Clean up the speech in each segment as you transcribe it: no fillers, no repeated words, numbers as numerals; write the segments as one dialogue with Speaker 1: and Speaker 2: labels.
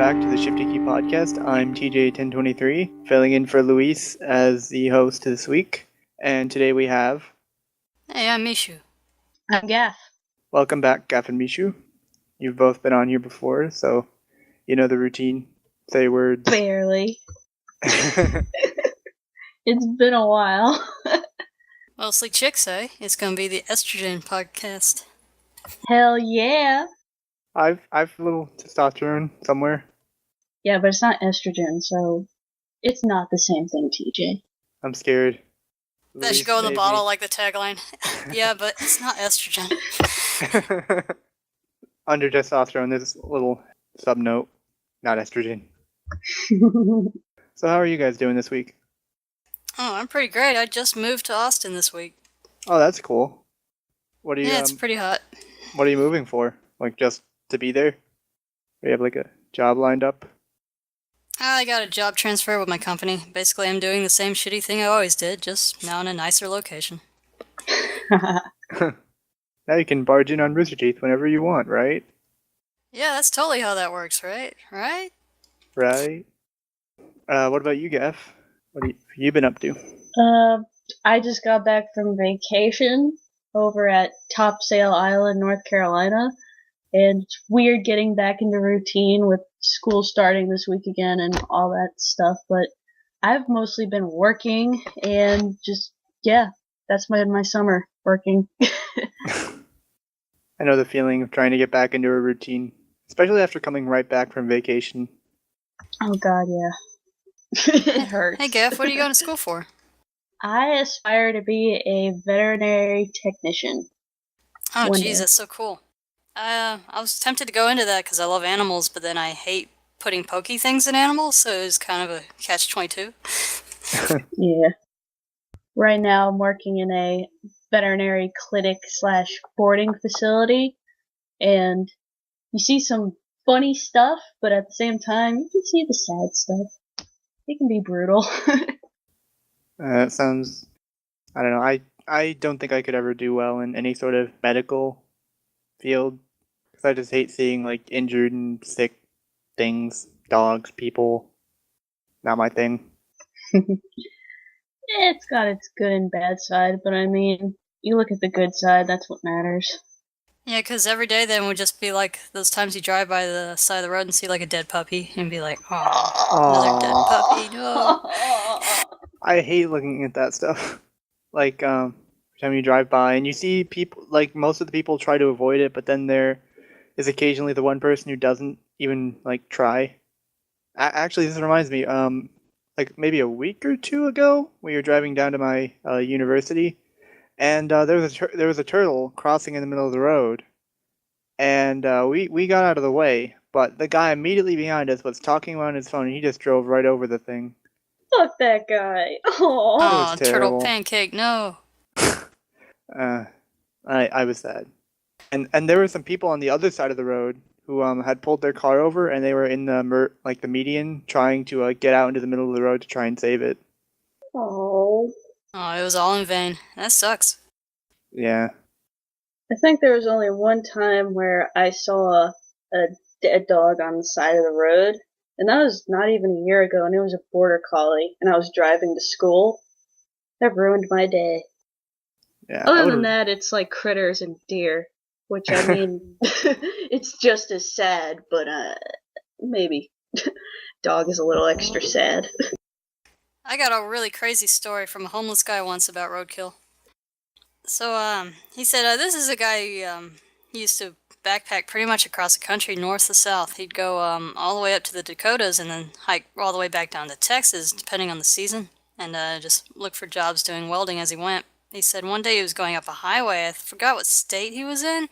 Speaker 1: back to the Shifty Key Podcast. I'm TJ1023, filling in for Luis as the host this week. And today we have...
Speaker 2: Hey, I'm Myshu.
Speaker 3: I'm Gaff.
Speaker 1: Welcome back, Gaff and Myshu. You've both been on here before, so you know the routine. Say words.
Speaker 3: Barely. It's been a while.
Speaker 2: Mostly chicks, eh? It's gonna be the estrogen podcast.
Speaker 3: Hell yeah.
Speaker 1: I've a little testosterone somewhere.
Speaker 3: Yeah, but it's not estrogen, so it's not the same thing, TJ.
Speaker 1: I'm scared.
Speaker 2: That should go in the bottle like the tagline. Yeah, but it's not estrogen.
Speaker 1: Under testosterone, there's a little sub-note. Not estrogen. So how are you guys doing this week?
Speaker 2: Oh, I'm pretty great. I just moved to Austin this week.
Speaker 1: Oh, that's cool. What are you?
Speaker 2: Yeah, it's pretty hot.
Speaker 1: What are you moving for? Like just to be there? Or you have like a job lined up?
Speaker 2: I got a job transfer with my company. Basically, I'm doing the same shitty thing I always did, just now in a nicer location.
Speaker 1: Now you can barge in on Rooster Teeth whenever you want, right?
Speaker 2: Yeah, that's totally how that works, right? Right?
Speaker 1: Right. What about you, Gaff? What have you been up to?
Speaker 3: I just got back from vacation over at Topsail Island, North Carolina. And it's weird getting back into routine with school starting this week again and all that stuff. But I've mostly been working and just, yeah, that's my summer, working.
Speaker 1: I know the feeling of trying to get back into a routine, especially after coming right back from vacation.
Speaker 3: Oh god, yeah. It hurts.
Speaker 2: Hey, Gaff, what are you going to school for?
Speaker 3: I aspire to be a veterinary technician.
Speaker 2: Oh, jeez, that's so cool. I was tempted to go into that because I love animals, but then I hate putting pokey things in animals, so it was kind of a catch-22.
Speaker 3: Yeah. Right now I'm working in a veterinary clinic / boarding facility, and you see some funny stuff, but at the same time, you can see the sad stuff. It can be brutal.
Speaker 1: That sounds... I don't know. I don't think I could ever do well in any sort of medical field, because I just hate seeing like injured and sick things, dogs, people. Not my thing.
Speaker 3: It's got its good and bad side, but I mean, you look at the good side, that's what matters.
Speaker 2: Yeah, because every day then would just be like those times you drive by the side of the road and see like a dead puppy and be like, oh, another dead puppy, no.
Speaker 1: I hate looking at that stuff. Like, every time you drive by and you see people, like most of the people try to avoid it, but then there is occasionally the one person who doesn't even like try. Actually, this reminds me, like maybe a week or two ago, we were driving down to my university, and there was a turtle crossing in the middle of the road, and we got out of the way, but the guy immediately behind us was talking on his phone, and he just drove right over the thing.
Speaker 3: Fuck that guy.
Speaker 2: Oh, turtle pancake, no.
Speaker 1: I was sad. And there were some people on the other side of the road who had pulled their car over, and they were in the the median trying to get out into the middle of the road to try and save it.
Speaker 3: Oh,
Speaker 2: it was all in vain. That sucks.
Speaker 1: Yeah.
Speaker 3: I think there was only one time where I saw a dead dog on the side of the road, and that was not even a year ago, and it was a border collie, and I was driving to school. That ruined my day.
Speaker 1: Yeah.
Speaker 3: Other than that, it's like critters and deer, which I mean, it's just as sad, but maybe dog is a little extra sad.
Speaker 2: I got a really crazy story from a homeless guy once about roadkill. So, he said, this is a guy he used to backpack pretty much across the country, north to south. He'd go all the way up to the Dakotas and then hike all the way back down to Texas, depending on the season, and just look for jobs doing welding as he went. He said one day he was going up a highway. I forgot what state he was in,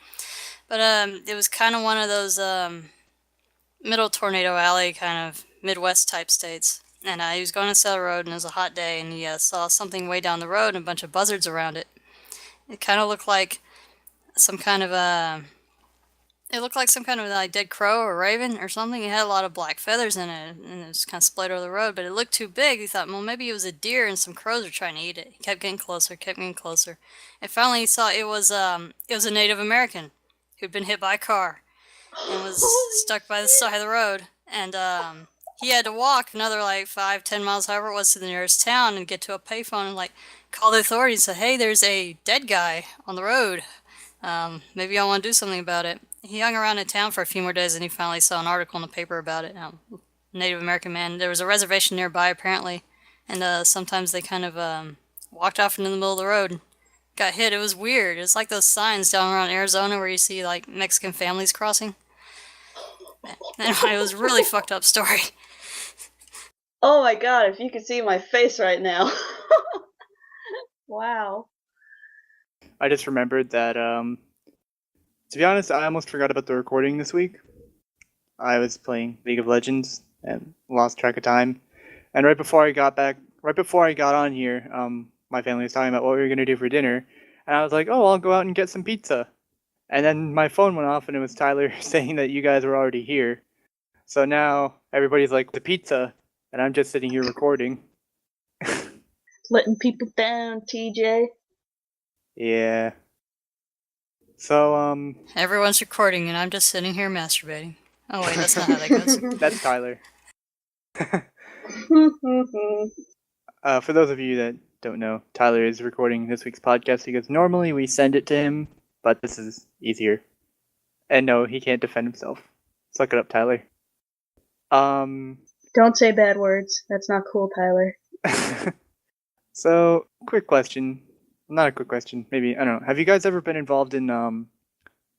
Speaker 2: but it was kind of one of those middle tornado alley kind of Midwest type states. And he was going on the side of the road, and it was a hot day, and he saw something way down the road and a bunch of buzzards around it. It kind of looked like some kind of like dead crow or raven or something. It had a lot of black feathers in it, and it was kind of splayed over the road, but it looked too big. He thought, well, maybe it was a deer and some crows were trying to eat it. He kept getting closer, and finally he saw it was a Native American who'd been hit by a car and was stuck by the side of the road. and he had to walk another like 5-10 miles, however it was, to the nearest town and get to a payphone and like call the authorities and say, hey, there's a dead guy on the road. Maybe y'all want to do something about it. He hung around in town for a few more days and he finally saw an article in the paper about it. Native American man. There was a reservation nearby apparently, and sometimes they kind of walked off into the middle of the road and got hit. It was weird. It was like those signs down around Arizona where you see like Mexican families crossing. Anyway, it was a really fucked up story.
Speaker 3: Oh my god, if you could see my face right now. Wow.
Speaker 1: I just remembered that, to be honest, I almost forgot about the recording this week. I was playing League of Legends and lost track of time. And right before I got on here, my family was talking about what we were going to do for dinner. And I was like, oh, I'll go out and get some pizza. And then my phone went off and it was Tyler saying that you guys were already here. So now everybody's like, the pizza. And I'm just sitting here recording.
Speaker 3: Letting people down, TJ.
Speaker 1: Yeah. So,
Speaker 2: Everyone's recording and I'm just sitting here masturbating. Oh wait, that's not how that goes.
Speaker 1: That's Tyler. For those of you that don't know, Tyler is recording this week's podcast because normally we send it to him, but this is easier. And no, he can't defend himself. Suck it up, Tyler.
Speaker 3: Don't say bad words. That's not cool, Tyler.
Speaker 1: So, quick question. Not a quick question. Maybe, I don't know. Have you guys ever been involved in,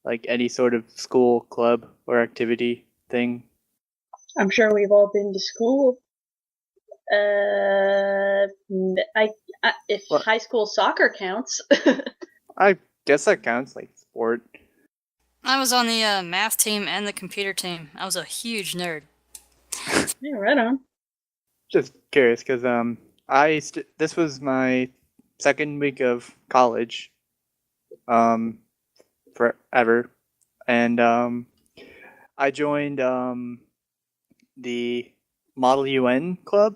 Speaker 1: like, any sort of school, club, or activity thing?
Speaker 3: I'm sure we've all been to school. If
Speaker 1: What?
Speaker 3: high school soccer counts.
Speaker 1: I guess that counts, like, sport.
Speaker 2: I was on the math team and the computer team. I was a huge nerd.
Speaker 3: Yeah, right on.
Speaker 1: Just curious, because, this was my second week of college, forever, and, I joined, the Model UN club,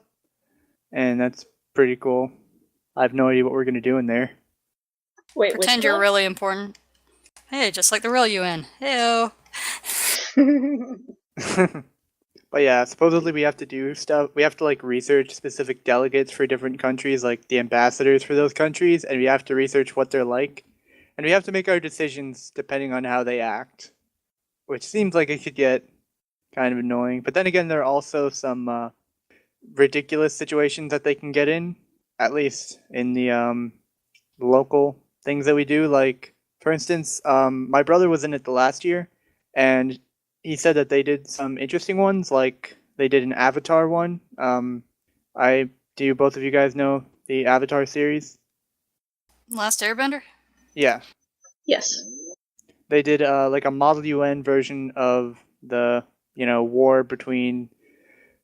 Speaker 1: and that's pretty cool. I have no idea what we're gonna do in there.
Speaker 3: Wait,
Speaker 2: Pretend you're really important. Hey, just like the real UN. Heyo.
Speaker 1: But yeah, supposedly we have to do stuff. We have to like research specific delegates for different countries, like the ambassadors for those countries, and we have to research what they're like, and we have to make our decisions depending on how they act, which seems like it could get kind of annoying. But then again, there are also some ridiculous situations that they can get in, at least in the local things that we do. Like, for instance, my brother was in it the last year, and he said that they did some interesting ones, like they did an Avatar one. Do both of you guys know the Avatar series?
Speaker 2: Last Airbender?
Speaker 1: Yeah.
Speaker 3: Yes.
Speaker 1: They did like a Model UN version of the, war between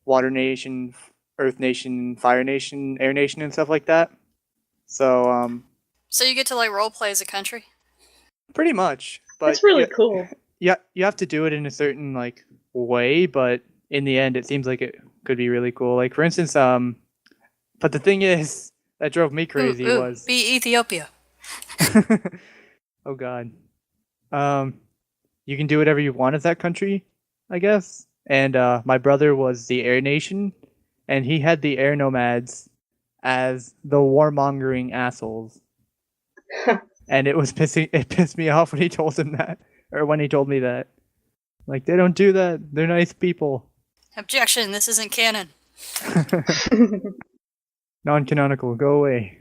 Speaker 1: Water Nation, Earth Nation, Fire Nation, Air Nation, and stuff like that. So,
Speaker 2: So you get to like role play as a country?
Speaker 1: pretty much. But
Speaker 3: That's really cool.
Speaker 1: Yeah, you have to do it in a certain like way, but in the end, it seems like it could be really cool. Like, for instance, but the thing is that drove me crazy was
Speaker 2: be Ethiopia.
Speaker 1: Oh God, you can do whatever you want as that country, I guess. And my brother was the Air Nation, and he had the Air Nomads as the warmongering assholes. And it pissed me off when he told him that. Or when he told me that. Like, they don't do that. They're nice people.
Speaker 2: Objection, this isn't canon.
Speaker 1: Non-canonical, go away.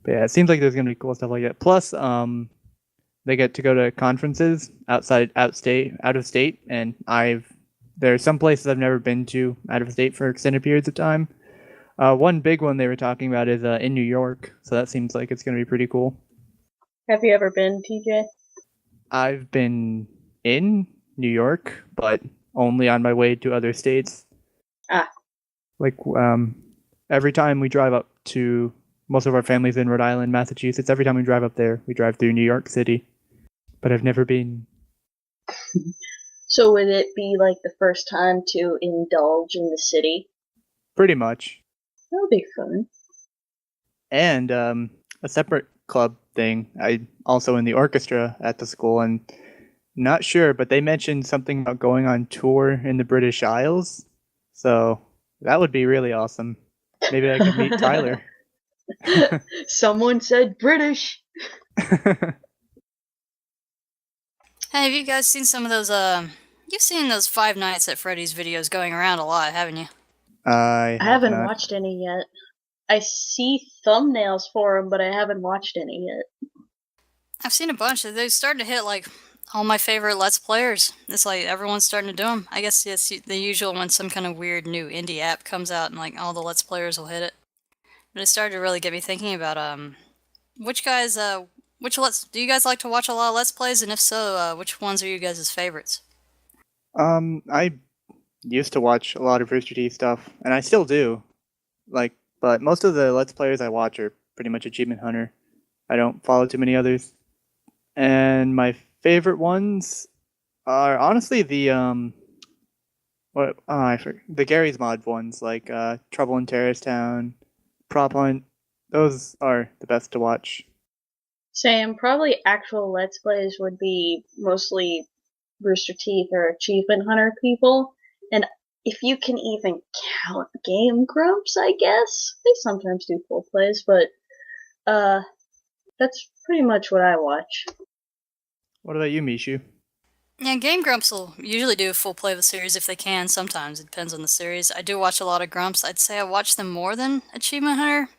Speaker 1: But yeah, it seems like there's gonna be cool stuff like that. Plus, they get to go to conferences out of state, and there are some places I've never been to out of state for extended periods of time. One big one they were talking about is in New York, so that seems like it's gonna be pretty cool.
Speaker 3: Have you ever been, TJ?
Speaker 1: I've been in New York, but only on my way to other states.
Speaker 3: Ah.
Speaker 1: Like, every time we drive up to, most of our family's in Rhode Island, Massachusetts. Every time we drive up there, we drive through New York City. But I've never been.
Speaker 3: So would it be like the first time to indulge in the city?
Speaker 1: Pretty much.
Speaker 3: That would be fun.
Speaker 1: And a separate club thing. I also in the orchestra at the school, and Not sure, but they mentioned something about going on tour in the British Isles. So that would be really awesome. Maybe I could meet Tyler.
Speaker 3: Someone said British.
Speaker 2: Hey, have you guys seen some of those, you've seen those Five Nights at Freddy's videos going around a lot, haven't you?
Speaker 1: I
Speaker 3: I haven't
Speaker 1: not.
Speaker 3: watched any yet. I see thumbnails for them, but I haven't watched any yet.
Speaker 2: I've seen a bunch. They're starting to hit, like, all my favorite Let's Players. It's like everyone's starting to do them. I guess it's the usual when some kind of weird new indie app comes out and, like, all the Let's Players will hit it. But it started to really get me thinking about, which guys, do you guys like to watch a lot of Let's Plays? And if so, which ones are you guys' favorites?
Speaker 1: I used to watch a lot of Rooster Teeth stuff, and I still do. But most of the Let's Players I watch are pretty much Achievement Hunter. I don't follow too many others. And my favorite ones are honestly the the Gary's Mod ones, like Trouble in Terrorist Town, Prop Hunt. Those are the best to watch.
Speaker 3: Same. Probably actual Let's Plays would be mostly Rooster Teeth or Achievement Hunter people. And if you can even count Game Grumps, I guess. They sometimes do full plays, but that's pretty much what I watch.
Speaker 1: What about you, Mishu?
Speaker 2: Yeah, Game Grumps will usually do a full play of a series if they can. Sometimes it depends on the series. I do watch a lot of Grumps. I'd say I watch them more than Achievement Hunter.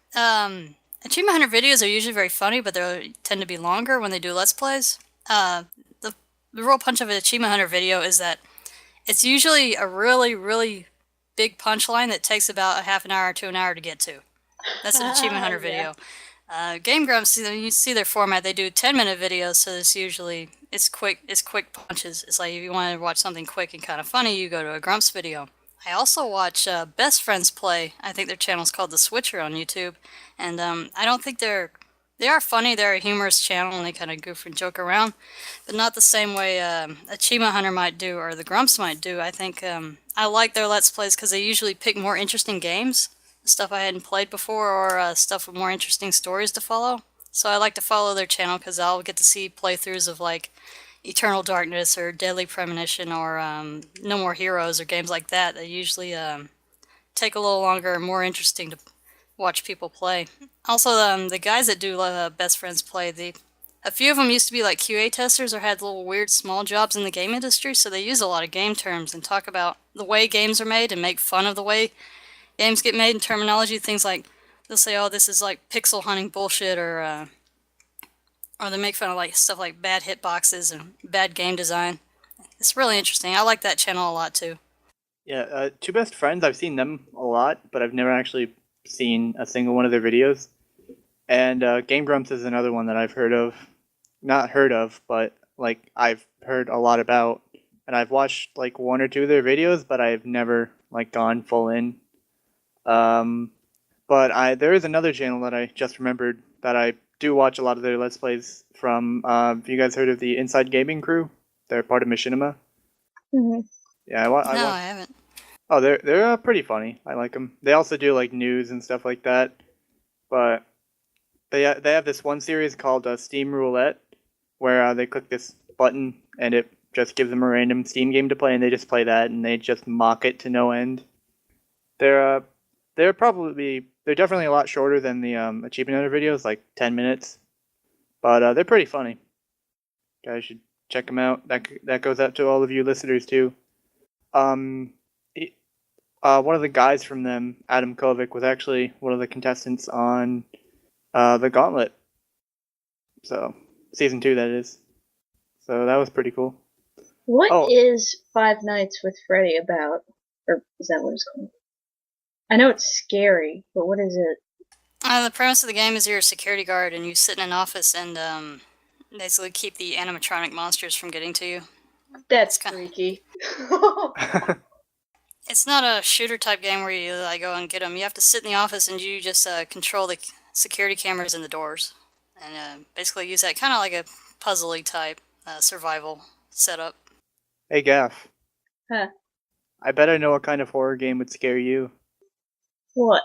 Speaker 2: Achievement Hunter videos are usually very funny, but they tend to be longer when they do Let's Plays. The real punch of an Achievement Hunter video is that it's usually a really, really big punchline that takes about a half an hour to an hour to get to. That's an Achievement Hunter video. Game Grumps, you see their format. They do 10-minute videos, so it's quick punches. It's like if you want to watch something quick and kind of funny, you go to a Grumps video. I also watch Best Friends play. I think their channel's called The Switcher on YouTube, and I don't think they are funny. They're a humorous channel, and they kind of goof and joke around, but not the same way Achievement Hunter might do or the Grumps might do. I think I like their Let's Plays because they usually pick more interesting games, stuff I hadn't played before, or stuff with more interesting stories to follow. So I like to follow their channel because I'll get to see playthroughs of like Eternal Darkness or Deadly Premonition or No More Heroes or games like that. They usually take a little longer and more interesting to watch people play. Also, the guys that do Best Friends play, a few of them used to be like QA testers or had little weird small jobs in the game industry, so they use a lot of game terms and talk about the way games are made and make fun of the way games get made in terminology. Things like they'll say, "Oh, this is like pixel hunting bullshit," or they make fun of like stuff like bad hitboxes and bad game design. It's really interesting. I like that channel a lot too.
Speaker 1: Yeah, Two Best Friends, I've seen them a lot, but I've never actually seen a single one of their videos. And Game Grumps is another one that I've heard of. Not heard of, but like I've heard a lot about. And I've watched like one or two of their videos, but I've never like gone full in. But there is another channel that I just remembered that I do watch a lot of their Let's Plays from. Have you guys heard of the Inside Gaming Crew? They're part of Machinima.
Speaker 3: Mm-hmm.
Speaker 1: Yeah,
Speaker 2: I haven't.
Speaker 1: Oh, they're pretty funny. I like them. They also do like news and stuff like that. But they have this one series called Steam Roulette, where they click this button and it just gives them a random Steam game to play, and they just play that and they just mock it to no end. They're definitely a lot shorter than the Achievement Hunter videos, like 10 minutes. But they're pretty funny. You guys should check them out. That goes out to all of you listeners too. One of the guys from them, Adam Kovic, was actually one of the contestants on the Gauntlet. So, season 2, that is. So that was pretty cool.
Speaker 3: What is Five Nights with Freddy about? Or is that what it's called? I know it's scary, but what is it?
Speaker 2: The premise of the game is you're a security guard and you sit in an office and basically keep the animatronic monsters from getting to you.
Speaker 3: That's freaky.
Speaker 2: It's not a shooter type game where you like go and get them. You have to sit in the office and you just control the security cameras and the doors, and basically use that kind of like a puzzly type survival setup.
Speaker 1: Hey, Gaff.
Speaker 3: Huh?
Speaker 1: I bet I know what kind of horror game would scare you.
Speaker 3: What?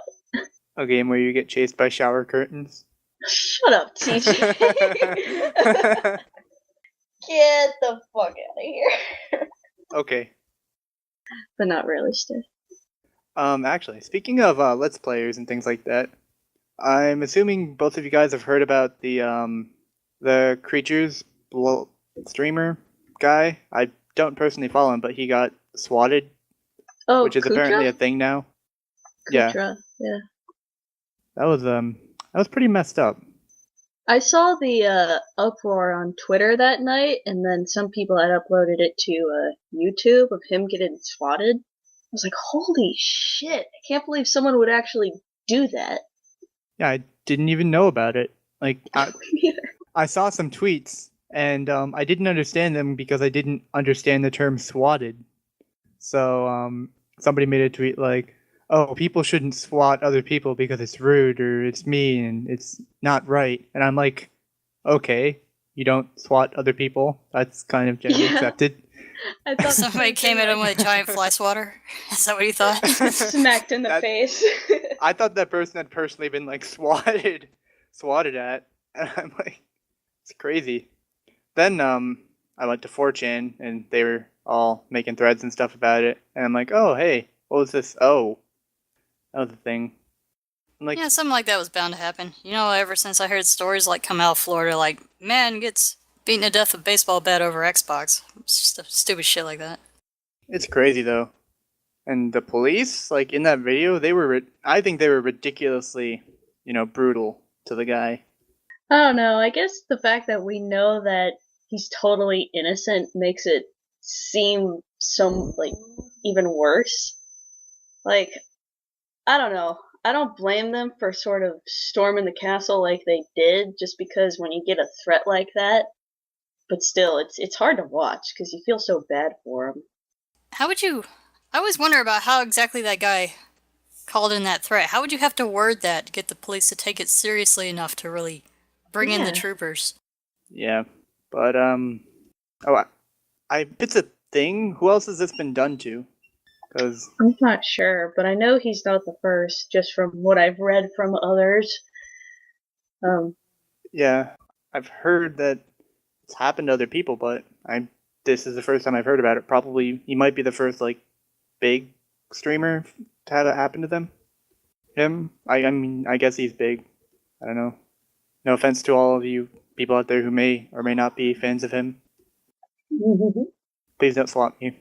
Speaker 1: A game where you get chased by shower curtains.
Speaker 3: Shut up, TJ. Get the fuck out of here.
Speaker 1: Okay.
Speaker 3: But not really, Steph.
Speaker 1: Actually, speaking of Let's Players and things like that, I'm assuming both of you guys have heard about the Creatures streamer guy. I don't personally follow him, but he got swatted, which is
Speaker 3: Kootra?
Speaker 1: apparently a thing now.
Speaker 3: Kootra, yeah.
Speaker 1: That was pretty messed up.
Speaker 3: I saw the uproar on Twitter that night, and then some people had uploaded it to YouTube of him getting swatted. I was like, holy shit, I can't believe someone would actually do that.
Speaker 1: Yeah, I didn't even know about it. Like, I saw some tweets, and I didn't understand them because I didn't understand the term swatted. So somebody made a tweet like, oh, people shouldn't swat other people because it's rude or it's mean and it's not right. And I'm like, okay, you don't swat other people. That's kind of generally accepted.
Speaker 3: I thought
Speaker 2: Somebody came at him with a giant fly swatter. Is that what you thought?
Speaker 3: smacked in the face.
Speaker 1: I thought that person had personally been like swatted at, and I'm like, it's crazy. Then I went to 4chan and they were all making threads and stuff about it, and I'm like, oh hey, what was this? Oh, that was the thing. I'm like,
Speaker 2: Yeah, something like that was bound to happen. You know, ever since I heard stories like come out of Florida, like man gets beaten to death with a baseball bat over Xbox. It's just stupid shit like that.
Speaker 1: it's crazy though. And the police, like in that video, I think they were ridiculously, brutal to the guy.
Speaker 3: I don't know, I guess the fact that we know that he's totally innocent makes it seem even worse. Like, I don't know. I don't blame them for sort of storming the castle like they did, just because when you get a threat like that, but still, it's hard to watch because you feel so bad for him.
Speaker 2: How would you... I always wonder about how exactly that guy called in that threat. How would you have to word that to get the police to take it seriously enough to really bring in the troopers?
Speaker 1: Yeah, but if it's a thing, who else has this been done to? Because
Speaker 3: I'm not sure, but I know he's not the first, just from what I've read from others.
Speaker 1: yeah, I've heard that it's happened to other people, but this is the first time I've heard about it. Probably he might be the first like big streamer to have it happen to them. Him, I mean, I guess he's big. I don't know. No offense to all of you people out there who may or may not be fans of him. Please don't swap me.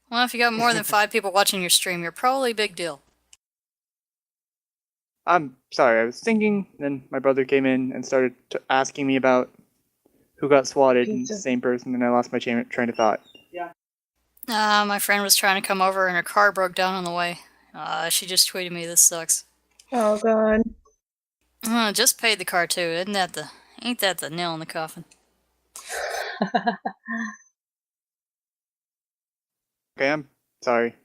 Speaker 2: Well, if you got more than 5 people watching your stream, you're probably a big deal.
Speaker 1: I'm sorry, I was thinking, then my brother came in and started asking me about who got swatted, and the same person, and I lost my train of thought.
Speaker 2: My friend was trying to come over and her car broke down on the way. She just tweeted me, this sucks.
Speaker 3: Oh god.
Speaker 2: Just paid the car too, ain't that the nail in the coffin?
Speaker 1: Okay, I'm sorry.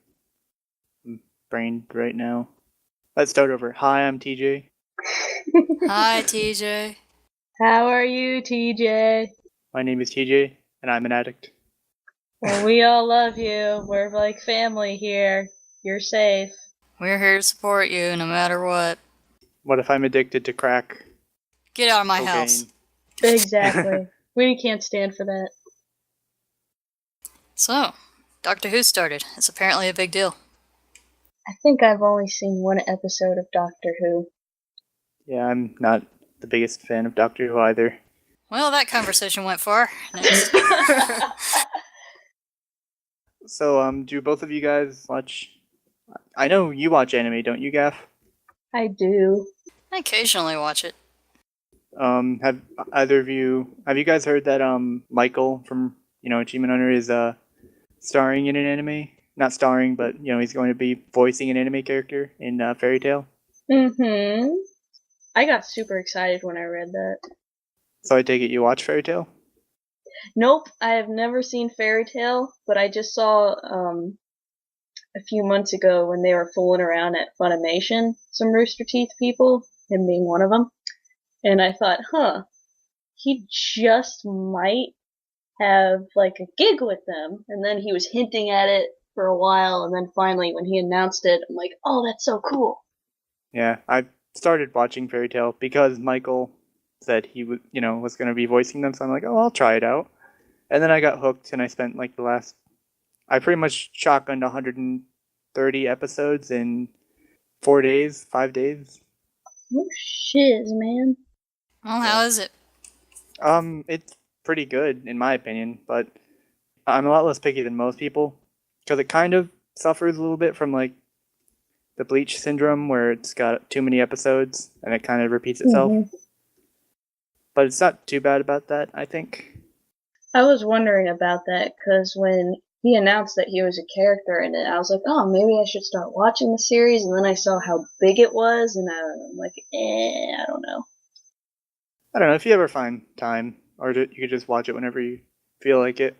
Speaker 1: I'm brained right now. Let's start over. Hi, I'm TJ.
Speaker 2: Hi, TJ.
Speaker 3: How are you, TJ?
Speaker 1: My name is TJ, and I'm an addict.
Speaker 3: Well, we all love you. We're like family here. You're safe.
Speaker 2: We're here to support you no matter what.
Speaker 1: What if I'm addicted to crack?
Speaker 2: Get out of my
Speaker 1: cocaine?
Speaker 2: house.
Speaker 3: Exactly. We can't stand for that.
Speaker 2: So, Doctor Who started. It's apparently a big deal.
Speaker 3: I think I've only seen one episode of Doctor Who.
Speaker 1: Yeah, I'm not the biggest fan of Doctor Who either.
Speaker 2: Well, that conversation went far. Next.
Speaker 1: So, do both of you guys watch... I know you watch anime, don't you, Gaff?
Speaker 3: I do.
Speaker 2: I occasionally watch it.
Speaker 1: Have you guys heard that, Michael from, Achievement Hunter is, starring in an anime? Not starring, but, he's going to be voicing an anime character in, Fairy Tail?
Speaker 3: Mm-hmm. I got super excited when I read that.
Speaker 1: So I take it you watch Fairy Tail?
Speaker 3: Nope, I have never seen Fairy Tail, but I just saw a few months ago when they were fooling around at Funimation, some Rooster Teeth people, him being one of them, and I thought, he just might have like a gig with them, and then he was hinting at it for a while, and then finally when he announced it, I'm like, oh, that's so cool.
Speaker 1: Yeah, I started watching Fairy Tail because Michael said he was going to be voicing them, so I'm like, oh, I'll try it out. And then I got hooked, and I spent like I pretty much shotgunned 130 episodes in 4 days, 5 days.
Speaker 3: Oh shiz, man.
Speaker 2: Well, how is it?
Speaker 1: It's pretty good in my opinion, but I'm a lot less picky than most people because it kind of suffers a little bit from like the Bleach syndrome, where it's got too many episodes and it kind of repeats itself. But it's not too bad about that, I think.
Speaker 3: I was wondering about that because when he announced that he was a character in it, I was like, oh, maybe I should start watching the series. And then I saw how big it was, and I'm like, I don't know.
Speaker 1: I don't know if you ever find time, or you could just watch it whenever you feel like it.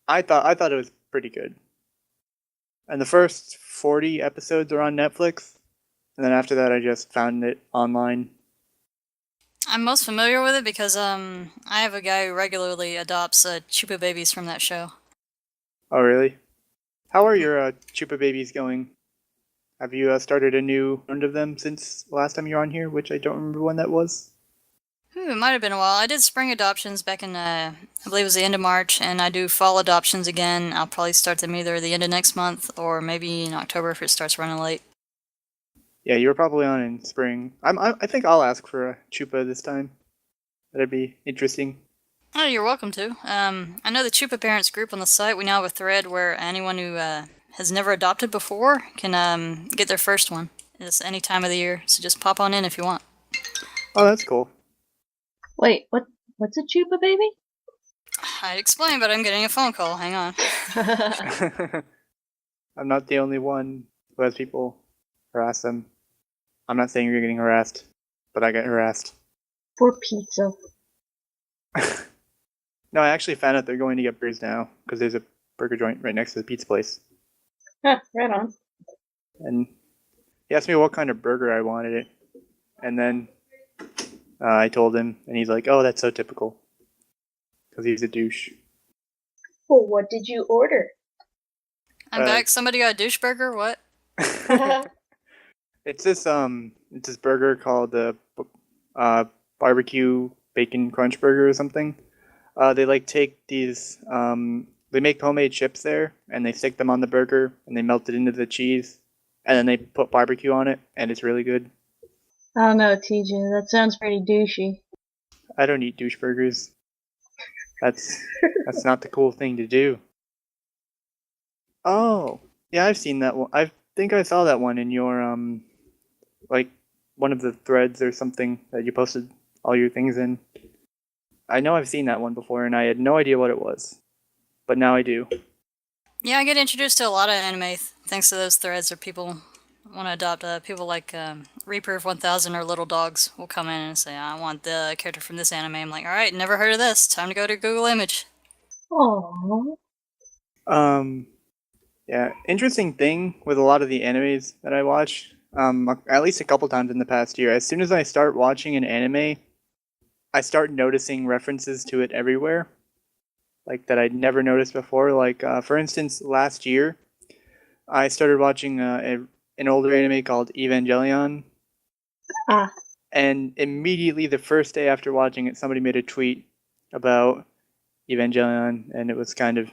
Speaker 1: I thought it was pretty good. And the first 40 episodes are on Netflix, and then after that I just found it online.
Speaker 2: I'm most familiar with it because I have a guy who regularly adopts Chupa babies from that show.
Speaker 1: Oh, really? How are your Chupa babies going? Have you started a new round of them since the last time you were on here, which I don't remember when that was?
Speaker 2: It might have been a while. I did spring adoptions back in, I believe it was the end of March, and I do fall adoptions again. I'll probably start them either the end of next month or maybe in October if it starts running late.
Speaker 1: Yeah, you were probably on in spring. I think I'll ask for a Chupa this time. That'd be interesting.
Speaker 2: Oh, you're welcome to. I know the Chupaparents group on the site. We now have a thread where anyone who has never adopted before can get their first one. It's any time of the year, so just pop on in if you want.
Speaker 1: Oh, that's cool.
Speaker 3: Wait, what's a Chupa baby?
Speaker 2: I'd explain, but I'm getting a phone call. Hang on.
Speaker 1: I'm not the only one who has people harass them. I'm not saying you're getting harassed, but I get harassed.
Speaker 3: For pizza.
Speaker 1: No, I actually found out they're going to get burgers now, because there's a burger joint right next to the pizza place.
Speaker 3: Huh, right on.
Speaker 1: And he asked me what kind of burger I wanted it. And then I told him, and he's like, oh, that's so typical. Because he's a douche.
Speaker 3: Well, what did you order?
Speaker 2: I'm back. Somebody got a douche burger? What?
Speaker 1: It's this burger called the barbecue bacon crunch burger or something. They like take these they make homemade chips there, and they stick them on the burger, and they melt it into the cheese, and then they put barbecue on it, and it's really good.
Speaker 3: I don't know, TJ. That sounds pretty douchey.
Speaker 1: I don't eat douche burgers. That's not the cool thing to do. Oh, yeah, I've seen that one. I think I saw that one in your like one of the threads or something that you posted all your things in. I know I've seen that one before, and I had no idea what it was, but now I do.
Speaker 2: Yeah, I get introduced to a lot of anime thanks to those threads where people want to adopt. People like Reaper of 1000 or Little Dogs will come in and say, I want the character from this anime. I'm like, alright, never heard of this. Time to go to Google Image.
Speaker 3: Aww.
Speaker 1: Yeah, interesting thing with a lot of the animes that I watch, at least a couple times in the past year, as soon as I start watching an anime, I start noticing references to it everywhere, like that I'd never noticed before. Like, for instance, last year, I started watching an older anime called Evangelion, and immediately the first day after watching it, somebody made a tweet about Evangelion, and it was kind of,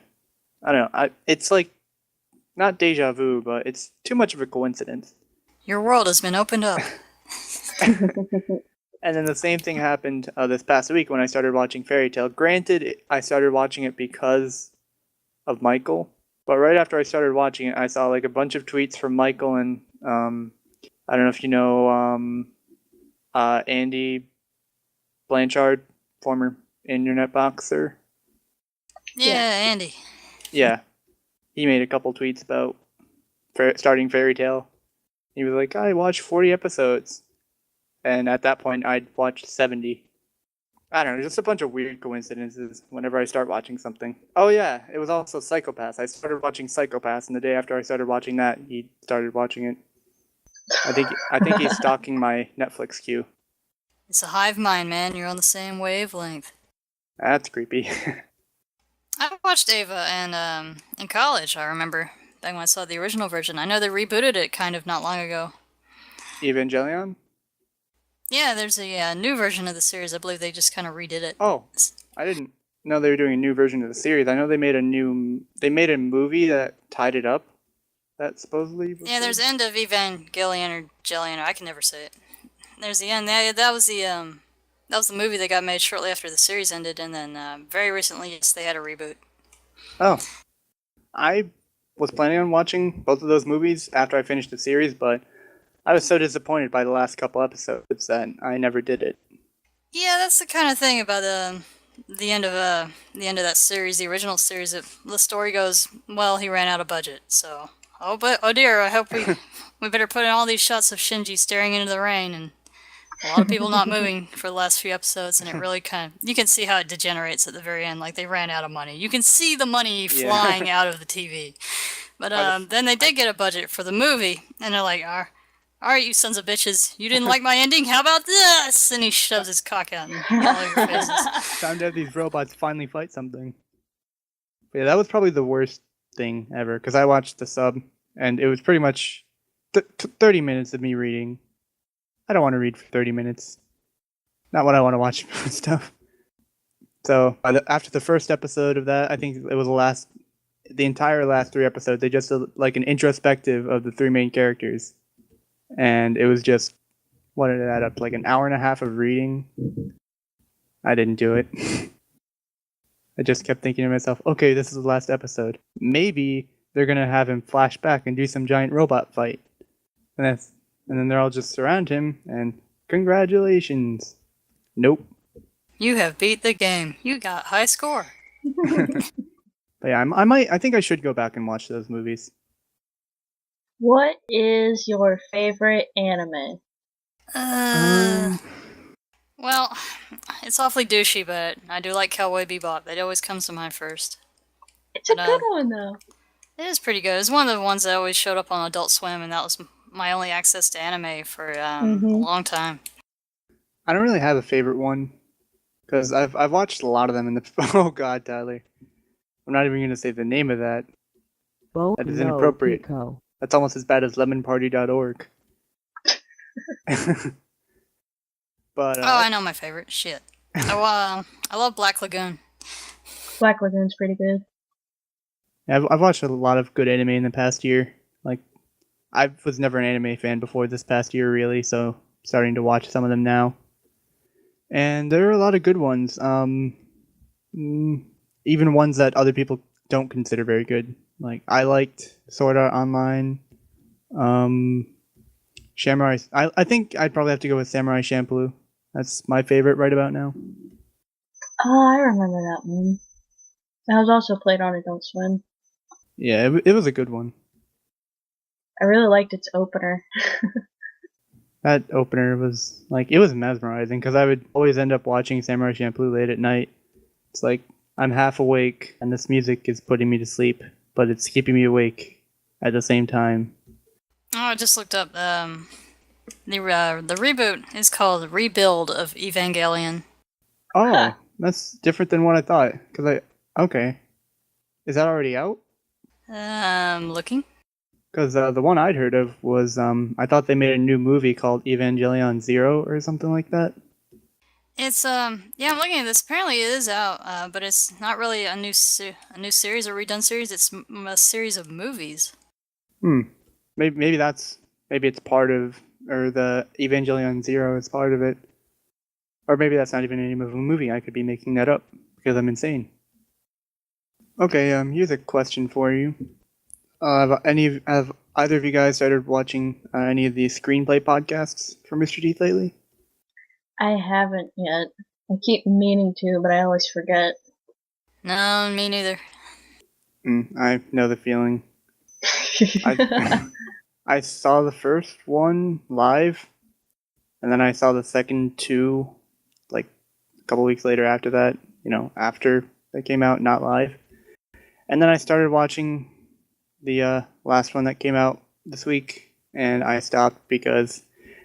Speaker 1: I don't know, it's like, not deja vu, but it's too much of a coincidence.
Speaker 2: Your world has been opened up.
Speaker 1: And then the same thing happened this past week when I started watching Fairy Tail. Granted, I started watching it because of Michael, but right after I started watching it, I saw like a bunch of tweets from Michael and I don't know if you know Andy Blanchard, former internet boxer.
Speaker 2: Yeah, Andy.
Speaker 1: Yeah, he made a couple tweets about starting Fairy Tail. He was like, I watched 40 episodes. And at that point, I'd watched 70. I don't know, just a bunch of weird coincidences whenever I start watching something. Oh yeah, it was also Psycho-Pass. I started watching Psycho-Pass, and the day after I started watching that, he started watching it. I think he's stalking my Netflix queue.
Speaker 2: It's a hive mind, man. You're on the same wavelength.
Speaker 1: That's creepy.
Speaker 2: I watched Ava and in college, I remember, back when I saw the original version. I know they rebooted it kind of not long ago.
Speaker 1: Evangelion?
Speaker 2: Yeah, there's a new version of the series. I believe they just kind of redid it.
Speaker 1: Oh, I didn't No, they were doing a new version of the series. I know they made a movie that tied it up. That supposedly.
Speaker 2: Yeah, there's the end of Evangelion or Jellion. I can never say it. There's the end. That was the movie that got made shortly after the series ended, and then very recently, yes, they had a reboot.
Speaker 1: Oh, I was planning on watching both of those movies after I finished the series, but I was so disappointed by the last couple episodes that I never did it.
Speaker 2: Yeah, that's the kind of thing about the end of that series, the original series. The story goes, well, he ran out of budget, so oh dear, I hope we better put in all these shots of Shinji staring into the rain and a lot of people not moving for the last few episodes, and it really you can see how it degenerates at the very end, like they ran out of money. You can see the money flying out of the TV. But then they did get a budget for the movie, and they're like, all right, you sons of bitches, you didn't like my ending? How about this? And he shoves his cock out in all your faces.
Speaker 1: Time to have these robots finally fight something. But yeah, that was probably the worst thing ever, because I watched the sub, and it was pretty much 30 minutes of me reading. I don't want to read for 30 minutes. Not what I want to watch stuff. So after the first episode of that, I think it was the entire last 3 episodes, they just did like an introspective of the 3 main characters. And it was just, what did it add up? Like an hour and a half of reading. I didn't do it. I just kept thinking to myself, okay, this is the last episode. Maybe they're going to have him flash back and do some giant robot fight. And then they're all just surround him, and congratulations. Nope.
Speaker 2: You have beat the game. You got high score.
Speaker 1: But yeah, I think I should go back and watch those movies.
Speaker 3: What is your favorite anime?
Speaker 2: Well, it's awfully douchey, but I do like Cowboy Bebop. It always comes to mind first.
Speaker 3: It's a good one, though.
Speaker 2: It is pretty good. It's one of the ones that always showed up on Adult Swim, and that was my only access to anime for a long time.
Speaker 1: I don't really have a favorite one, because I've watched a lot of them in the... Oh god, Tyler. I'm not even going to say the name of that. That is inappropriate. Pico. That's almost as bad as lemonparty.org. But
Speaker 2: I know my favorite. Shit. I love Black Lagoon.
Speaker 3: Black Lagoon's pretty good.
Speaker 1: Yeah, I've watched a lot of good anime in the past year. Like, I was never an anime fan before this past year, really, so starting to watch some of them now. And there are a lot of good ones. Even ones that other people don't consider very good. Like, I liked Sword Art Online. Samurai... I think I'd probably have to go with Samurai Champloo. That's my favorite right about now.
Speaker 3: Oh, I remember that one. That was also played on Adult Swim.
Speaker 1: Yeah, it was a good one.
Speaker 3: I really liked its opener.
Speaker 1: That opener was, like, it was mesmerizing, because I would always end up watching Samurai Champloo late at night. It's like, I'm half awake, and this music is putting me to sleep, but it's keeping me awake at the same time.
Speaker 2: Oh, I just looked up, the reboot is called Rebuild of Evangelion.
Speaker 1: Oh, that's different than what I thought, okay. Is that already out?
Speaker 2: Looking.
Speaker 1: Because the one I'd heard of was, I thought they made a new movie called Evangelion Zero or something like that.
Speaker 2: It's, yeah, I'm looking at this. Apparently it is out, but it's not really a new series or redone series. It's a series of movies.
Speaker 1: Maybe it's part of, or the Evangelion Zero is part of it. Or maybe that's not even the name of a movie. I could be making that up because I'm insane. Okay, here's a question for you. Have either of you guys started watching any of the screenplay podcasts for Mr. Teeth lately?
Speaker 3: I haven't yet. I keep meaning to, but I always forget.
Speaker 2: No, me neither.
Speaker 1: I know the feeling. I saw the first one live, and then I saw the second 2, like, a couple weeks later after that, after they came out, not live. And then I started watching the last one that came out this week, and I stopped because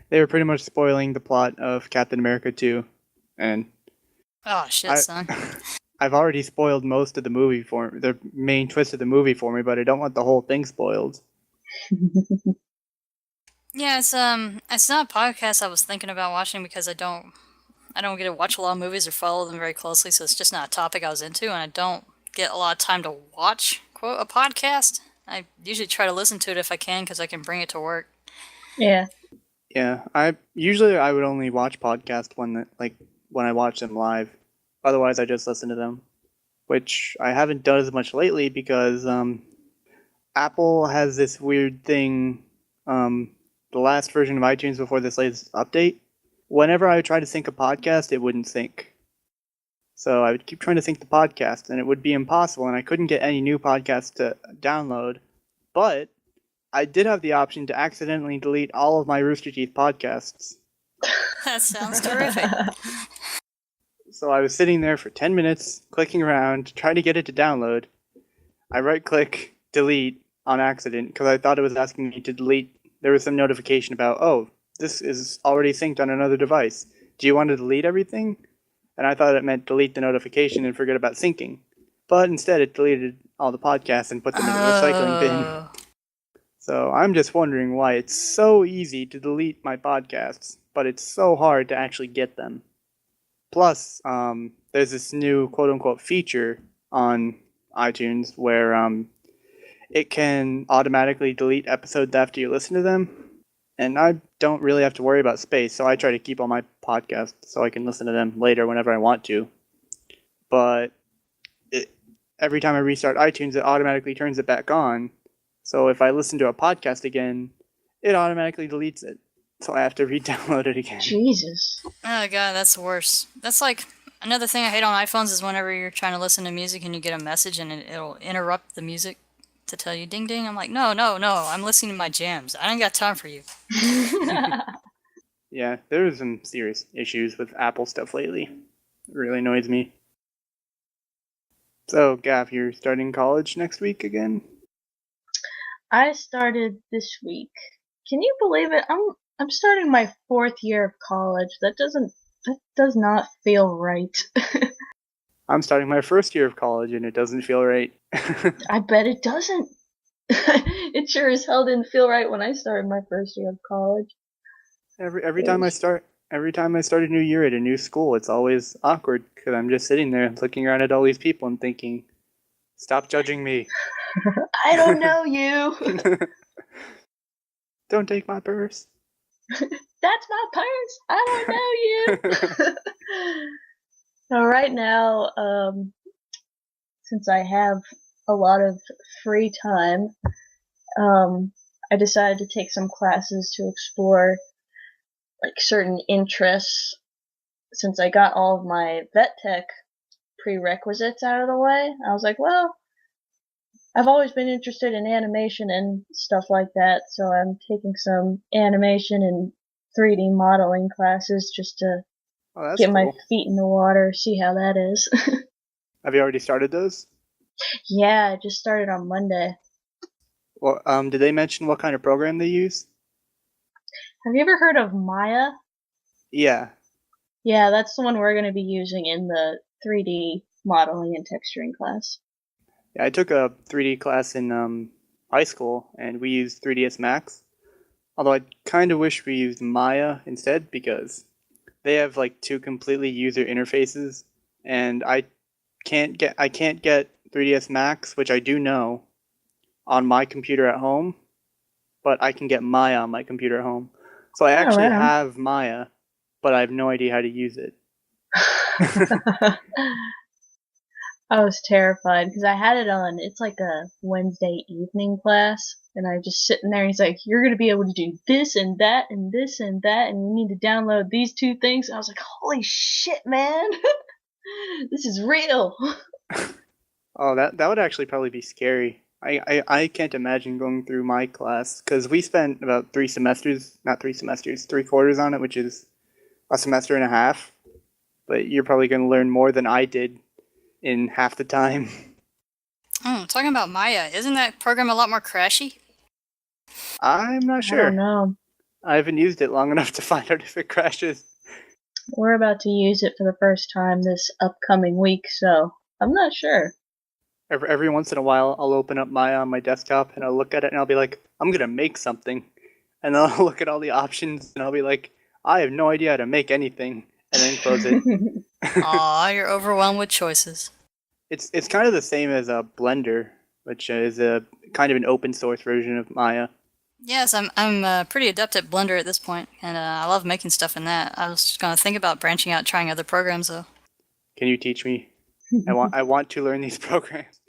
Speaker 1: they were pretty much spoiling the plot of Captain America 2. And
Speaker 2: oh, shit, son.
Speaker 1: I've already spoiled most of the movie the main twist of the movie for me, but I don't want the whole thing spoiled.
Speaker 2: Yeah, it's not a podcast I was thinking about watching because I don't I don't get to watch a lot of movies or follow them very closely, so it's just not a topic I was into, and I don't get a lot of time to watch, quote, a podcast. I usually try to listen to it if I can, because I can bring it to work.
Speaker 3: Yeah.
Speaker 1: Yeah, I would only watch podcasts when I watch them live. Otherwise, I just listen to them, which I haven't done as much lately because Apple has this weird thing. The last version of iTunes before this latest update, whenever I would try to sync a podcast, it wouldn't sync. So I would keep trying to sync the podcast, and it would be impossible, and I couldn't get any new podcasts to download. But I did have the option to accidentally delete all of my Rooster Teeth podcasts.
Speaker 2: That sounds terrific.
Speaker 1: So I was sitting there for 10 minutes, clicking around, trying to get it to download. I right-click, delete on accident, because I thought it was asking me to delete. There was some notification about, oh, this is already synced on another device. Do you want to delete everything? And I thought it meant delete the notification and forget about syncing. But instead it deleted all the podcasts and put them in the recycling bin. So I'm just wondering why it's so easy to delete my podcasts, but it's so hard to actually get them. Plus, there's this new quote-unquote feature on iTunes where it can automatically delete episodes after you listen to them. And I don't really have to worry about space, so I try to keep all my podcasts so I can listen to them later whenever I want to. But every time I restart iTunes, it automatically turns it back on. So if I listen to a podcast again, it automatically deletes it. So I have to re-download it again.
Speaker 3: Jesus.
Speaker 2: Oh god, that's the worst. That's like another thing I hate on iPhones is whenever you're trying to listen to music and you get a message and it'll interrupt the music to tell you ding ding. I'm like, no, I'm listening to my jams. I ain't got time for you.
Speaker 1: Yeah, there's some serious issues with Apple stuff lately. It really annoys me. So, Gav, you're starting college next week again?
Speaker 3: I started this week. Can you believe it? I'm starting my 4th year of college. That does not feel right.
Speaker 1: I'm starting my first year of college and it doesn't feel right.
Speaker 3: I bet it doesn't. It sure as hell didn't feel right when I started my first year of college.
Speaker 1: Every time I start a new year at a new school, it's always awkward because I'm just sitting there looking around at all these people and thinking, "Stop judging me."
Speaker 3: I don't know you.
Speaker 1: Don't take my purse.
Speaker 3: That's my purse. I don't know you. So right now, since I have a lot of free time, I decided to take some classes to explore like certain interests. Since I got all of my vet tech prerequisites out of the way, I was like, well, I've always been interested in animation and stuff like that, so I'm taking some animation and 3D modeling classes just to get my feet in the water, see how that is.
Speaker 1: Have you already started those?
Speaker 3: Yeah, I just started on Monday.
Speaker 1: Well, did they mention what kind of program they use?
Speaker 3: Have you ever heard of Maya?
Speaker 1: Yeah.
Speaker 3: Yeah, that's the one we're going to be using in the 3D modeling and texturing class.
Speaker 1: Yeah, I took a 3D class in high school, and we used 3ds Max. Although I kind of wish we used Maya instead, because they have like 2 completely user interfaces, and I can't get 3ds Max, which I do know, on my computer at home, but I can get Maya on my computer at home. So I actually have Maya, but I have no idea how to use it.
Speaker 3: I was terrified because I had it on, it's like a Wednesday evening class, and I just sitting there and he's like, you're going to be able to do this and that and this and that, and you need to download these 2 things. And I was like, holy shit, man. This is real.
Speaker 1: Oh, that would actually probably be scary. I can't imagine going through my class, because we spent about 3 quarters on it, which is a semester and a half. But you're probably going to learn more than I did in half the time.
Speaker 2: Talking about Maya, isn't that program a lot more crashy?
Speaker 1: I'm not sure.
Speaker 3: I don't know.
Speaker 1: I haven't used it long enough to find out if it crashes.
Speaker 3: We're about to use it for the first time this upcoming week, so I'm not sure.
Speaker 1: Every once in a while, I'll open up Maya on my desktop and I'll look at it and I'll be like, I'm going to make something. And then I'll look at all the options and I'll be like, I have no idea how to make anything. and then close it.
Speaker 2: Aw, you're overwhelmed with choices.
Speaker 1: It's kind of the same as a Blender, which is a kind of an open source version of Maya.
Speaker 2: Yes, I'm pretty adept at Blender at this point, and I love making stuff in that. I was just gonna think about branching out, trying other programs though.
Speaker 1: Can you teach me? I want to learn these programs.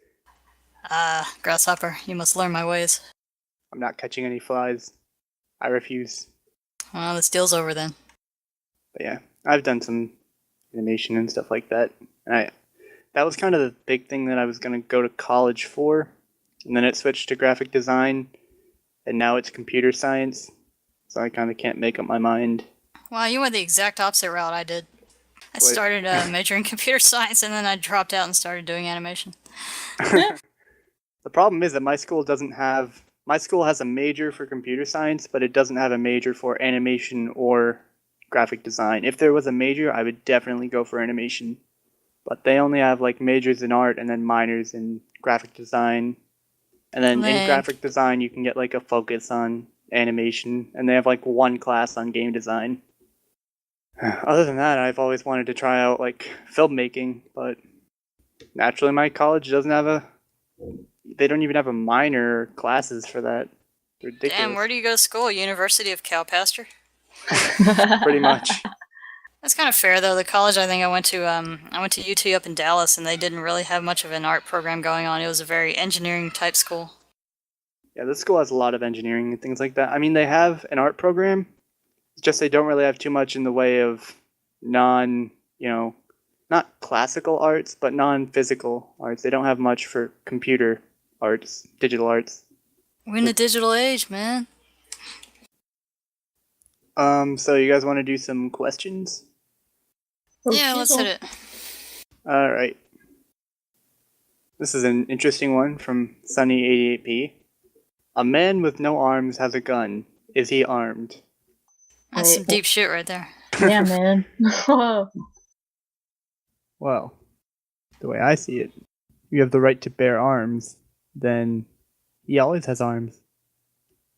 Speaker 2: Grasshopper, you must learn my ways.
Speaker 1: I'm not catching any flies. I refuse.
Speaker 2: Well, this deal's over then.
Speaker 1: But yeah, I've done some animation and stuff like that. And that was kind of the big thing that I was going to go to college for. And then it switched to graphic design. And now it's computer science. So I kind of can't make up my mind.
Speaker 2: Wow, you went the exact opposite route I did. I
Speaker 1: What?
Speaker 2: started majoring in computer science, and then I dropped out and started doing animation.
Speaker 1: The problem is that my school has a major for computer science, but it doesn't have a major for animation or graphic design. If there was a major, I would definitely go for animation. But they only have like majors in art and then minors in graphic design. And then in graphic design, you can get like a focus on animation, and they have like one class on game design. Other than that, I've always wanted to try out like filmmaking, but naturally my college doesn't have they don't even have a minor or classes for that. It's ridiculous.
Speaker 2: Damn, where do you go to school? University of Cow Pasture?
Speaker 1: Pretty much.
Speaker 2: That's kind of fair, though. The college I went to UT up in Dallas, and they didn't really have much of an art program going on. It was a very engineering-type school.
Speaker 1: Yeah, this school has a lot of engineering and things like that. I mean, they have an art program, it's just they don't really have too much in the way of not classical arts, but non-physical arts. They don't have much for computer arts, digital arts.
Speaker 2: We're in the digital age, man.
Speaker 1: So you guys want to do some questions?
Speaker 2: Yeah, let's hit it.
Speaker 1: All right. This is an interesting one from Sunny88P. A man with no arms has a gun. Is he armed?
Speaker 2: That's some deep shit right there.
Speaker 3: Yeah, man.
Speaker 1: Well, the way I see it, you have the right to bear arms, then he always has arms.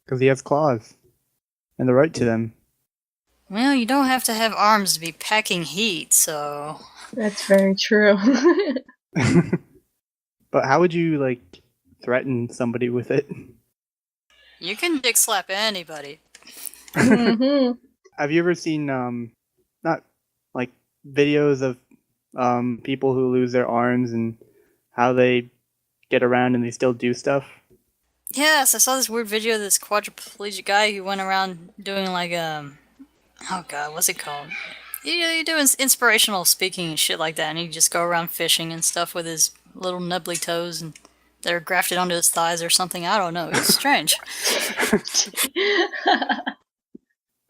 Speaker 1: Because he has claws. And the right to them.
Speaker 2: Well, you don't have to have arms to be packing heat, so...
Speaker 3: That's very true.
Speaker 1: But how would you, threaten somebody with it?
Speaker 2: You can dick slap anybody.
Speaker 3: Mm-hmm.
Speaker 1: Have you ever seen, videos of people who lose their arms and how they get around and they still do stuff?
Speaker 2: Yes, I saw this weird video of this quadriplegic guy who went around doing oh god, what's it called? You do inspirational speaking and shit like that, and he'd just go around fishing and stuff with his little nubbly toes, and they're grafted onto his thighs or something. I don't know. It's strange.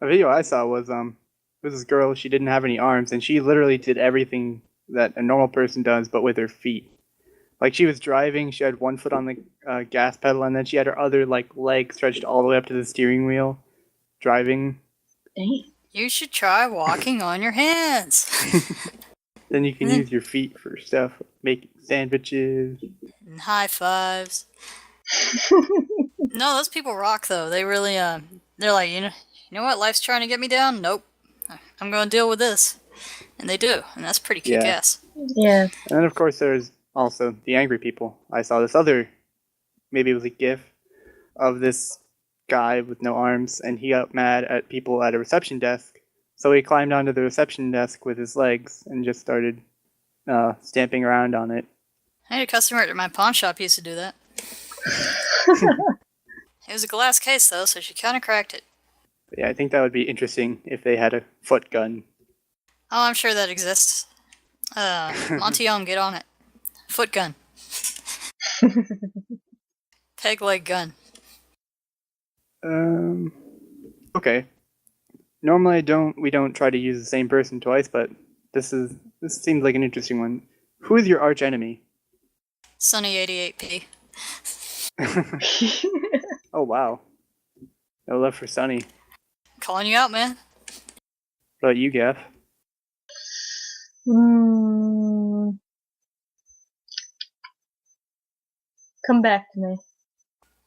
Speaker 1: A video I saw was this girl. She didn't have any arms, and she literally did everything that a normal person does, but with her feet. Like, she was driving, she had one foot on the gas pedal, and then she had her other leg stretched all the way up to the steering wheel, driving.
Speaker 3: Dang.
Speaker 2: You should try walking on your hands.
Speaker 1: Then you can use your feet for stuff, making sandwiches.
Speaker 2: And high fives. No, those people rock, though. They really, they're like, you know what? Life's trying to get me down? Nope. I'm going to deal with this. And they do. And that's pretty kick-ass.
Speaker 3: Yeah.
Speaker 1: And then, of course, there's also the angry people. I saw this other, maybe it was a GIF, of this guy with no arms, and he got mad at people at a reception desk. So he climbed onto the reception desk with his legs and just started stamping around on it.
Speaker 2: I had a customer at my pawn shop used to do that. It was a glass case, though, so she kind of cracked it.
Speaker 1: But yeah, I think that would be interesting if they had a foot gun.
Speaker 2: Oh, I'm sure that exists. Montium, get on it. Foot gun. Peg leg gun.
Speaker 1: Okay. Normally we don't try to use the same person twice, but this seems like an interesting one. Who is your arch enemy?
Speaker 2: Sunny88P.
Speaker 1: Oh wow. No love for Sunny.
Speaker 2: Calling you out, man.
Speaker 1: What about you, Gaff?
Speaker 3: Come back to me.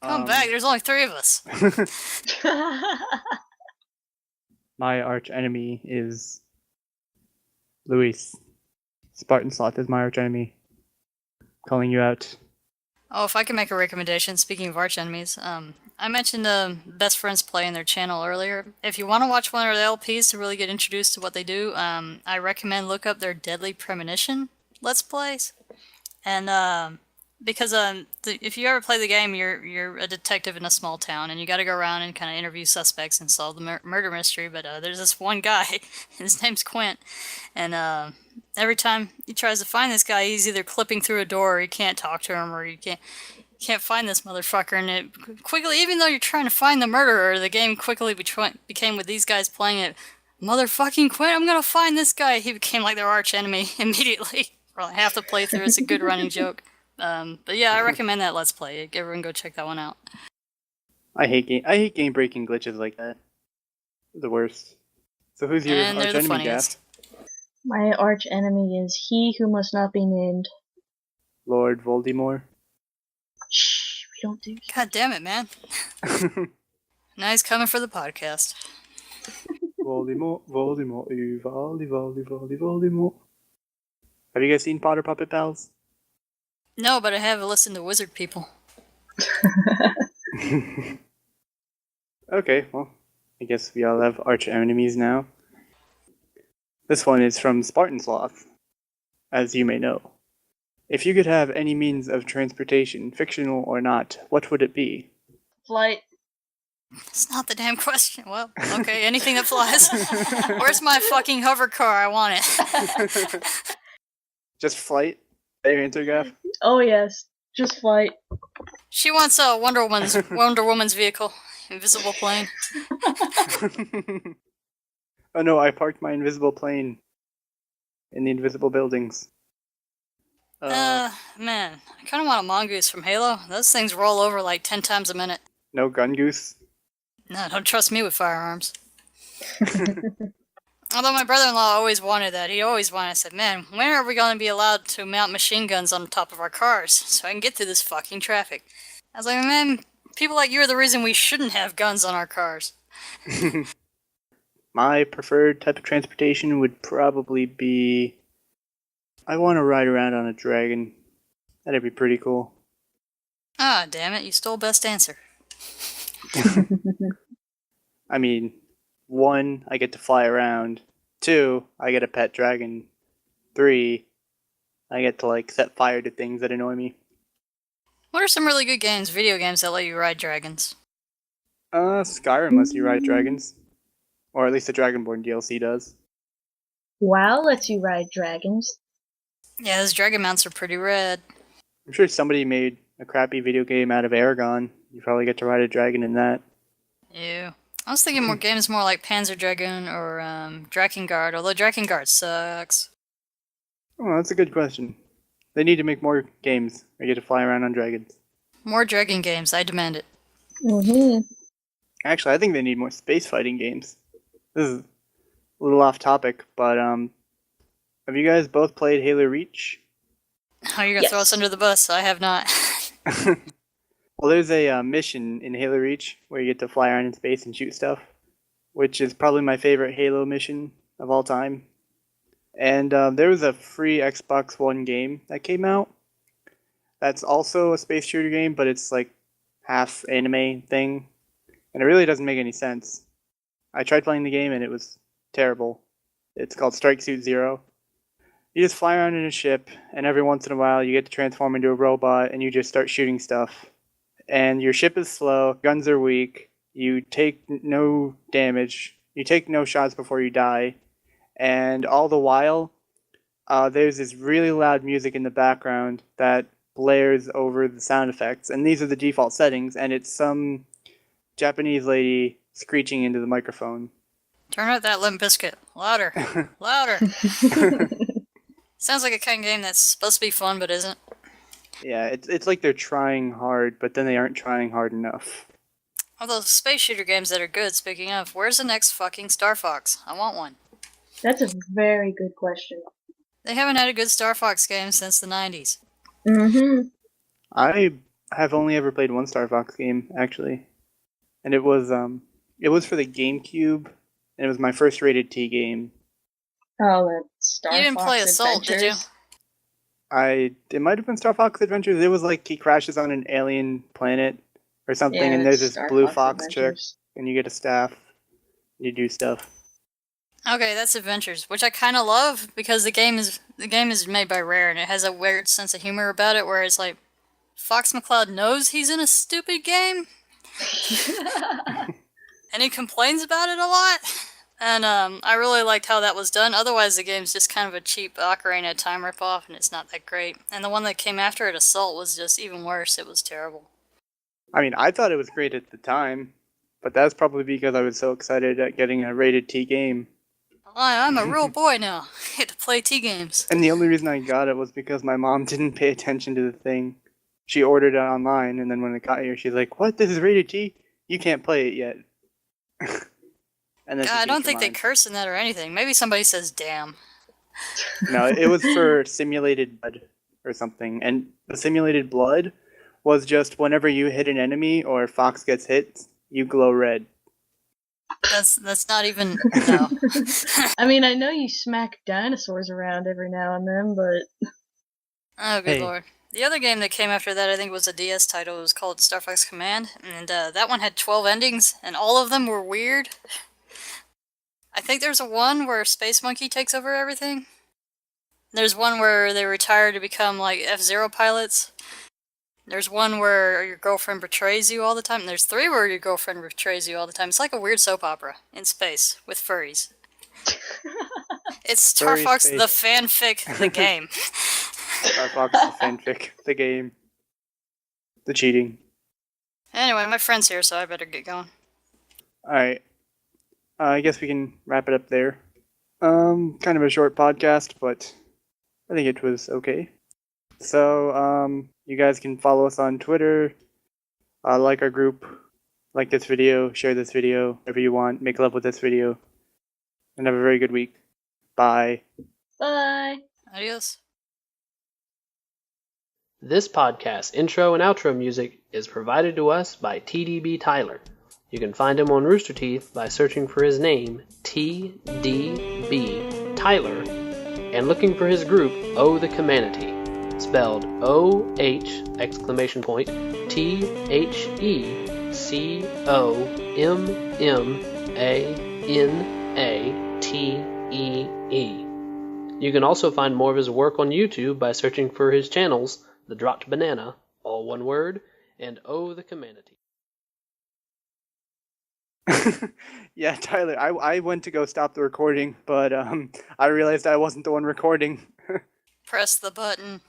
Speaker 2: Come back, there's only 3 of us.
Speaker 1: My arch enemy is Luis, Spartan Sloth is my arch enemy. Calling you out.
Speaker 2: Oh, if I can make a recommendation, speaking of arch enemies, I mentioned Best Friends Play in their channel earlier. If you want to watch one of their LPs to really get introduced to what they do, I recommend look up their Deadly Premonition Let's Plays. And because if you ever play the game, you're a detective in a small town, and you got to go around and kind of interview suspects and solve the murder mystery. But there's this one guy, and his name's Quint, and every time he tries to find this guy, he's either clipping through a door, or he can't talk to him, or you can't find this motherfucker. And it quickly, even though you're trying to find the murderer, the game quickly became with these guys playing it. Motherfucking Quint, I'm gonna find this guy. He became like their arch enemy immediately. For like half the playthrough, it's a good running joke. But yeah, I recommend that Let's Play. Everyone go check that one out.
Speaker 1: I hate game breaking glitches like that. The worst. So who's your
Speaker 2: And they're
Speaker 1: arch
Speaker 2: the
Speaker 1: enemy,
Speaker 2: funniest.
Speaker 1: Gaff?
Speaker 3: My arch enemy is he who must not be named.
Speaker 1: Lord Voldemort.
Speaker 3: Shh, we don't do
Speaker 2: God damn it, man. Now he's coming for the podcast.
Speaker 1: Voldemort, Voldemort. Have you guys seen Potter Puppet Pals?
Speaker 2: No, but I have listened to Wizard People.
Speaker 1: Okay, well, I guess we all have arch enemies now. This one is from Spartan Sloth, as you may know. If you could have any means of transportation, fictional or not, what would it be?
Speaker 3: Flight.
Speaker 2: It's not the damn question. Well, okay, anything that flies. Where's my fucking hover car? I want it.
Speaker 1: Just flight? That your answer, Gaff?
Speaker 3: Oh yes, just flight.
Speaker 2: She wants a Wonder Woman's vehicle. Invisible plane.
Speaker 1: Oh no, I parked my invisible plane in the invisible buildings.
Speaker 2: Man, I kind of want a mongoose from Halo. Those things roll over like 10 times a minute.
Speaker 1: No gun goose?
Speaker 2: No, don't trust me with firearms. Although my brother-in-law always wanted that. He always wanted. I said, man, when are we going to be allowed to mount machine guns on top of our cars so I can get through this fucking traffic? I was like, man, people like you are the reason we shouldn't have guns on our cars.
Speaker 1: My preferred type of transportation would probably be... I want to ride around on a dragon. That'd be pretty cool.
Speaker 2: Ah, damn it, you stole best answer.
Speaker 1: I mean, 1, I get to fly around. 2, I get a pet dragon. 3, I get to, set fire to things that annoy me.
Speaker 2: What are some really good games, video games, that let you ride dragons?
Speaker 1: Skyrim lets you ride dragons. Or at least the Dragonborn DLC does.
Speaker 3: WoW lets you ride dragons.
Speaker 2: Yeah, those dragon mounts are pretty rad.
Speaker 1: I'm sure somebody made a crappy video game out of Aragon. You probably get to ride a dragon in that.
Speaker 2: Ew. I was thinking more games more like Panzer Dragoon or Drakengard, although Drakengard sucks.
Speaker 1: Oh, that's a good question. They need to make more games where you get to fly around on dragons.
Speaker 2: More dragon games, I demand it.
Speaker 3: Mm-hmm.
Speaker 1: Actually, I think they need more space fighting games. This is a little off topic, but have you guys both played Halo Reach?
Speaker 2: Oh, you're gonna throw us under the bus? I have not.
Speaker 1: Well, there's a mission in Halo Reach where you get to fly around in space and shoot stuff, which is probably my favorite Halo mission of all time. And there was a free Xbox One game that came out that's also a space shooter game, but it's like half anime thing, and it really doesn't make any sense. I tried playing the game and it was terrible. It's called Strike Suit Zero. You just fly around in a ship, and every once in a while you get to transform into a robot and you just start shooting stuff. And your ship is slow, guns are weak, you take no damage, you take no shots before you die, and all the while, there's this really loud music in the background that blares over the sound effects, and these are the default settings, and it's some Japanese lady screeching into the microphone.
Speaker 2: Turn out that Limp Bizkit. Louder. Louder. Sounds like a kind of game that's supposed to be fun, but isn't.
Speaker 1: Yeah, it's like they're trying hard, but then they aren't trying hard enough.
Speaker 2: All those space shooter games that are good, speaking of, where's the next fucking Star Fox? I want one.
Speaker 3: That's a very good question.
Speaker 2: They haven't had a good Star Fox game since the 90s.
Speaker 3: Mm-hmm.
Speaker 1: I have only ever played one Star Fox game, actually. And it was for the GameCube, and it was my first rated T game.
Speaker 3: Oh, that Star
Speaker 2: You didn't
Speaker 3: Fox
Speaker 2: play Assault, did you?
Speaker 3: Adventures.
Speaker 1: It might have been Star Fox Adventures. It was like he crashes on an alien planet or something,
Speaker 3: Yeah,
Speaker 1: and there's
Speaker 3: it's
Speaker 1: this
Speaker 3: Star
Speaker 1: blue
Speaker 3: Fox
Speaker 1: fox chick,
Speaker 3: Adventures.
Speaker 1: and you get a staff. You do stuff.
Speaker 2: Okay, that's Adventures, which I kind of love because the game is made by Rare and it has a weird sense of humor about it, where it's like Fox McCloud knows he's in a stupid game and he complains about it a lot. And I really liked how that was done. Otherwise, the game's just kind of a cheap Ocarina of Time ripoff, and it's not that great. And the one that came after it, Assault, was just even worse. It was terrible.
Speaker 1: I mean, I thought it was great at the time, but that's probably because I was so excited at getting a rated T game.
Speaker 2: I'm a real boy now. I get to play T games.
Speaker 1: And the only reason I got it was because my mom didn't pay attention to the thing. She ordered it online, and then when it got here, she's like, "What? This is rated T? You can't play it yet." And then
Speaker 2: I don't think they curse in that or anything. Maybe somebody says "damn."
Speaker 1: No, it was for simulated blood or something. And the simulated blood was just whenever you hit an enemy or Fox gets hit, you glow red.
Speaker 2: That's not even no.
Speaker 3: I mean, I know you smack dinosaurs around every now and then, but
Speaker 2: Oh, good
Speaker 1: Hey.
Speaker 2: lord. The other game that came after that, I think, was a DS title. It was called Star Fox Command, and that one had 12 endings, and all of them were weird. I think there's one where Space Monkey takes over everything. There's one where they retire to become, like, F-Zero pilots. There's one where your girlfriend betrays you all the time. And there's 3 where your girlfriend betrays you all the time. It's like a weird soap opera in space with furries. It's Star
Speaker 1: Furry
Speaker 2: Fox
Speaker 1: space.
Speaker 2: the fanfic, the game.
Speaker 1: Star Fox, the fanfic, the game, the cheating.
Speaker 2: Anyway, my friend's here, so I better get going.
Speaker 1: Alright. I guess we can wrap it up there. Kind of a short podcast, but I think it was okay. So, you guys can follow us on Twitter, like our group, like this video, share this video, whatever you want, make love with this video, and have a very good week. Bye.
Speaker 3: bye.
Speaker 2: Adios.
Speaker 4: This podcast intro and outro music is provided to us by TDBTyler. You can find him on Rooster Teeth by searching for his name, TDBTyler, and looking for his group, Oh the Humanity, spelled O-H, exclamation point, THECOMMANATEE. You can also find more of his work on YouTube by searching for his channels, The Dropped Banana, all one word, and Oh the Humanity.
Speaker 1: Yeah, Tyler, I went to go stop the recording, but I realized I wasn't the one recording.
Speaker 2: Press the button.